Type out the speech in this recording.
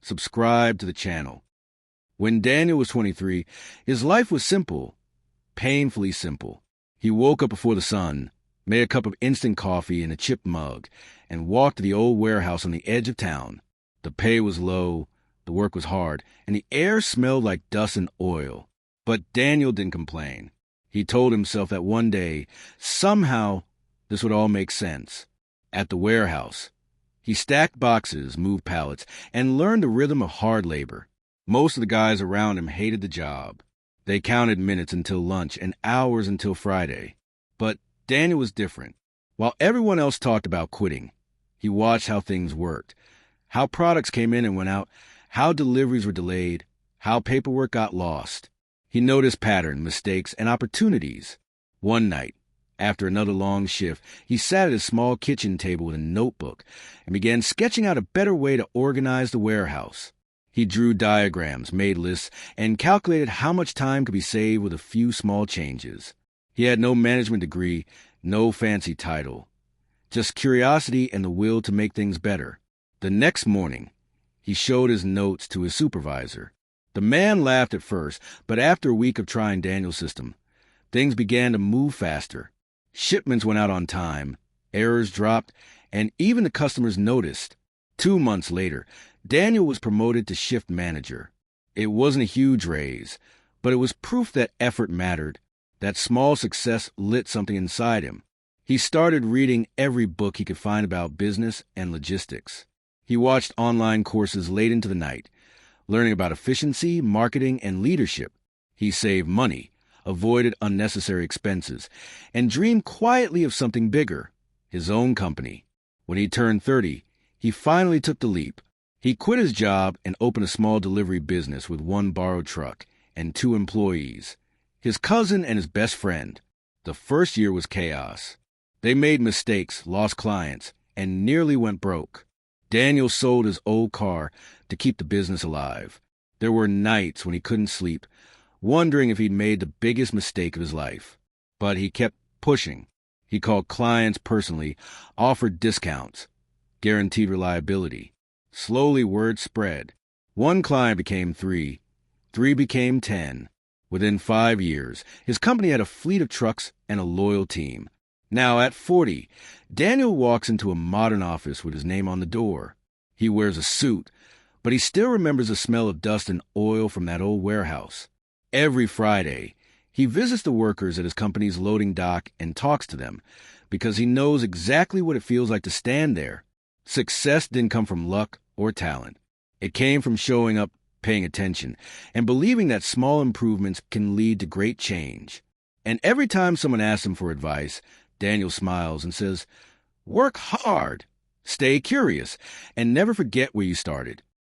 subscribe to the channel. When Daniel was 23, his life was simple, painfully simple. He woke up before the sun, made a cup of instant coffee in a chipped mug, and walked to the old warehouse on the edge of town. The pay was low, the work was hard, and the air smelled like dust and oil. But Daniel didn't complain. He told himself that one day, somehow, this would all make sense. At the warehouse, he stacked boxes, moved pallets, and learned the rhythm of hard labor. Most of the guys around him hated the job. They counted minutes until lunch and hours until Friday. But Daniel was different. While everyone else talked about quitting, he watched how things worked, how products came in and went out, how deliveries were delayed, how paperwork got lost. He noticed patterns, mistakes, and opportunities. One night, after another long shift, he sat at his small kitchen table with a notebook and began sketching out a better way to organize the warehouse. He drew diagrams, made lists, and calculated how much time could be saved with a few small changes. He had no management degree, no fancy title, just curiosity and the will to make things better. The next morning, he showed his notes to his supervisor. The man laughed at first, but after a week of trying Daniel's system, things began to move faster. Shipments went out on time, errors dropped, and even the customers noticed. 2 months later, Daniel was promoted to shift manager. It wasn't a huge raise, but it was proof that effort mattered, that small success lit something inside him. He started reading every book he could find about business and logistics. He watched online courses late into the night, learning about efficiency, marketing, and leadership. He saved money, avoided unnecessary expenses, and dreamed quietly of something bigger, his own company. When he turned 30, he finally took the leap. He quit his job and opened a small delivery business with 1 borrowed truck and 2 employees, his cousin and his best friend. The first year was chaos. They made mistakes, lost clients, and nearly went broke. Daniel sold his old car to keep the business alive. There were nights when he couldn't sleep, wondering if he'd made the biggest mistake of his life. But he kept pushing. He called clients personally, offered discounts, guaranteed reliability. Slowly, word spread. 1 client became 3. 3 became 10. Within 5 years, his company had a fleet of trucks and a loyal team. Now, at 40, Daniel walks into a modern office with his name on the door. He wears a suit, but he still remembers the smell of dust and oil from that old warehouse. Every Friday, he visits the workers at his company's loading dock and talks to them because he knows exactly what it feels like to stand there. Success didn't come from luck or talent. It came from showing up, paying attention, and believing that small improvements can lead to great change. And every time someone asks him for advice, Daniel smiles and says, "Work hard, stay curious, and never forget where you started."